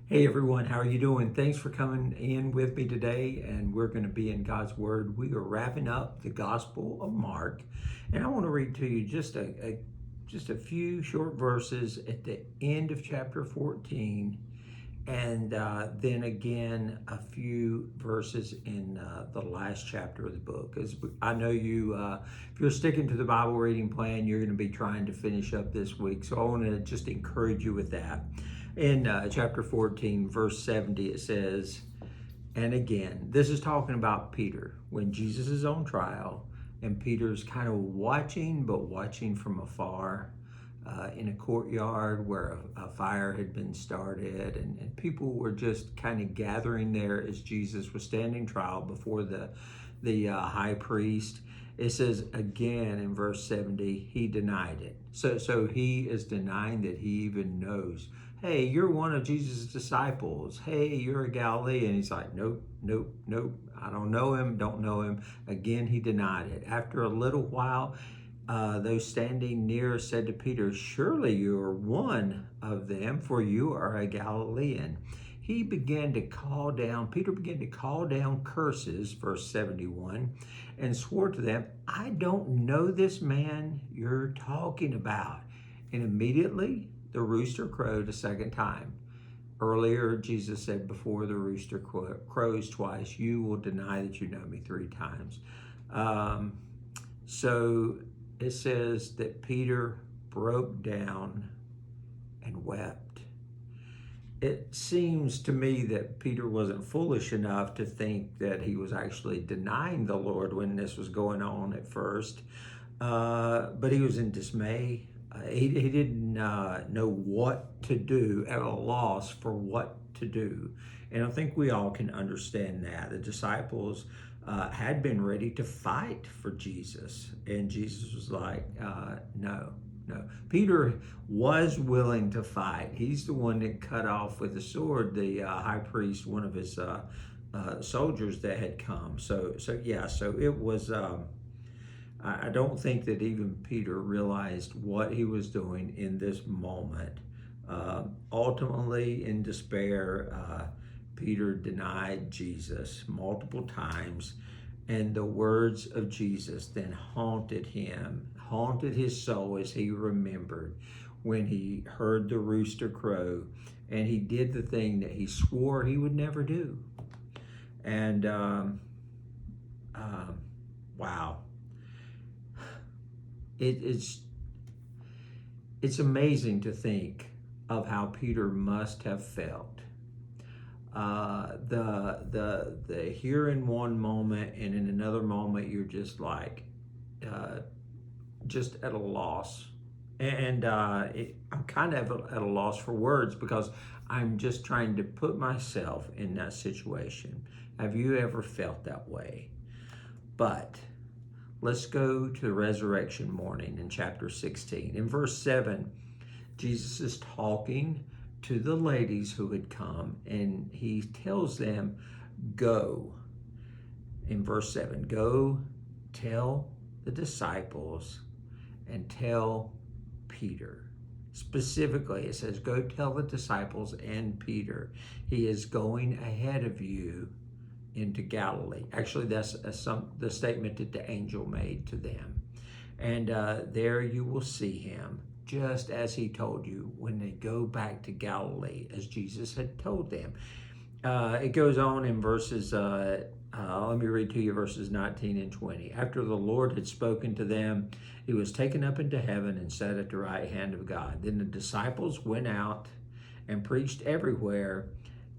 Hey everyone, how are you doing? Thanks for coming in with me today, and we're going to be in God's Word. We are wrapping up the Gospel of Mark, and I want to read to you just a few short verses at the end of chapter 14, and then again a few verses in the last chapter of the book. As I know you, if you're sticking to the Bible reading plan, you're going to be trying to finish up this week. So I want to just encourage you with that. In chapter 14, verse 70, it says, and again, this is talking about Peter when Jesus is on trial, and Peter's kind of watching, but watching from afar. In a courtyard where a fire had been started, and people were just kind of gathering there as Jesus was standing trial before the high priest. It says again in verse 70, he denied it. So he is denying that he even knows. Hey, you're one of Jesus' disciples. Hey, you're a Galilean. He's like, nope, nope, nope. I don't know him, don't know him. Again, he denied it. After a little while, those standing near said to Peter, surely you are one of them, for you are a Galilean. Peter began to call down curses, verse 71, and swore to them, I don't know this man you're talking about. And immediately the rooster crowed a second time. Earlier, Jesus said, before the rooster crows twice, you will deny that you know me three times. So it says that Peter broke down and wept. It seems to me that Peter wasn't foolish enough to think that he was actually denying the Lord when this was going on at first, but he was in dismay. He didn't know what to do, at a loss for what to do. And I think we all can understand that. The disciples had been ready to fight for Jesus, and Jesus was like, no. Peter was willing to fight. He's the one that cut off with the sword the high priest, one of his soldiers that had come. So it was. I don't think that even Peter realized what he was doing in this moment. Ultimately, in despair, Peter denied Jesus multiple times, and the words of Jesus then haunted his soul as he remembered when he heard the rooster crow, and he did the thing that he swore he would never do. And wow. It's amazing to think of how Peter must have felt. The here in one moment, and in another moment you're just like just at a loss. And I'm kind of at a loss for words because I'm just trying to put myself in that situation. Have you ever felt that way? But let's go to the resurrection morning in chapter 16. In verse 7, Jesus is talking to the ladies who had come, and he tells them, go. In verse 7, go tell the disciples and tell Peter. Specifically, it says, go tell the disciples and Peter. He is going ahead of you into Galilee. Actually, that's the statement that the angel made to them. And there you will see him, just as he told you, when they go back to Galilee, as Jesus had told them. It goes on in verses, let me read to you verses 19 and 20. After the Lord had spoken to them, he was taken up into heaven and sat at the right hand of God. Then the disciples went out and preached everywhere,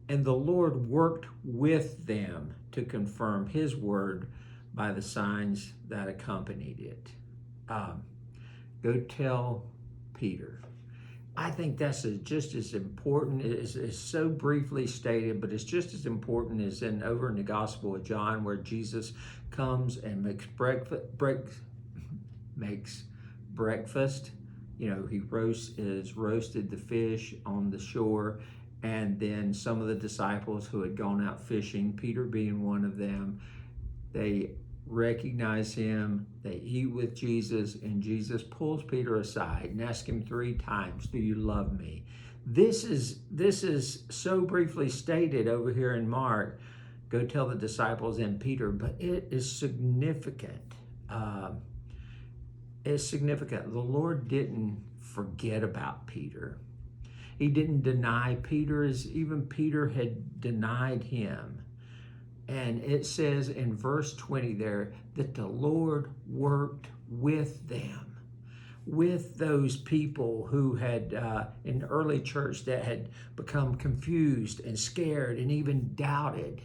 and the Lord worked with them to confirm his word by the signs that accompanied it. Go tell Peter. I think that's just as important. It's so briefly stated, but it's just as important as over in the Gospel of John, where Jesus comes and makes breakfast. You know, he roasted the fish on the shore, and then some of the disciples who had gone out fishing, Peter being one of them, they recognize him, they eat with Jesus, and Jesus pulls Peter aside and asks him three times, do you love me? This is so briefly stated over here in Mark. Go tell the disciples and Peter, but it is significant. It's significant. The Lord didn't forget about Peter. He didn't deny Peter as even Peter had denied him. And it says in verse 20 there that the Lord worked with them, with those people who had, in the early church, that had become confused and scared and even doubted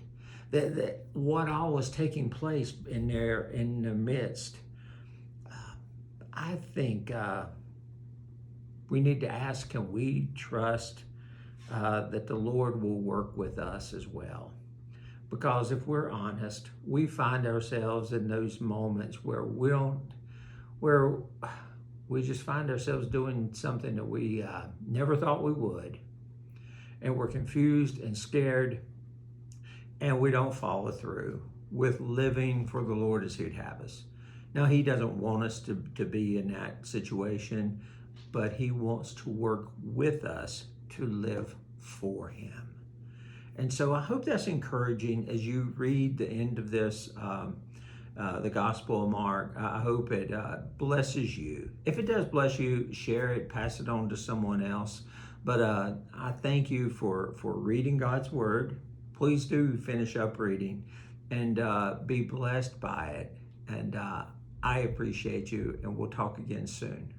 that what all was taking place in their midst. I think we need to ask, can we trust that the Lord will work with us as well? Because if we're honest, we find ourselves in those moments where we just find ourselves doing something that we never thought we would. And we're confused and scared, and we don't follow through with living for the Lord as He'd have us. Now, He doesn't want us to be in that situation, but He wants to work with us to live for Him. And so I hope that's encouraging as you read the end of this, the Gospel of Mark. I hope it blesses you. If it does bless you, share it, pass it on to someone else. But I thank you for reading God's Word. Please do finish up reading and be blessed by it. And I appreciate you, and we'll talk again soon.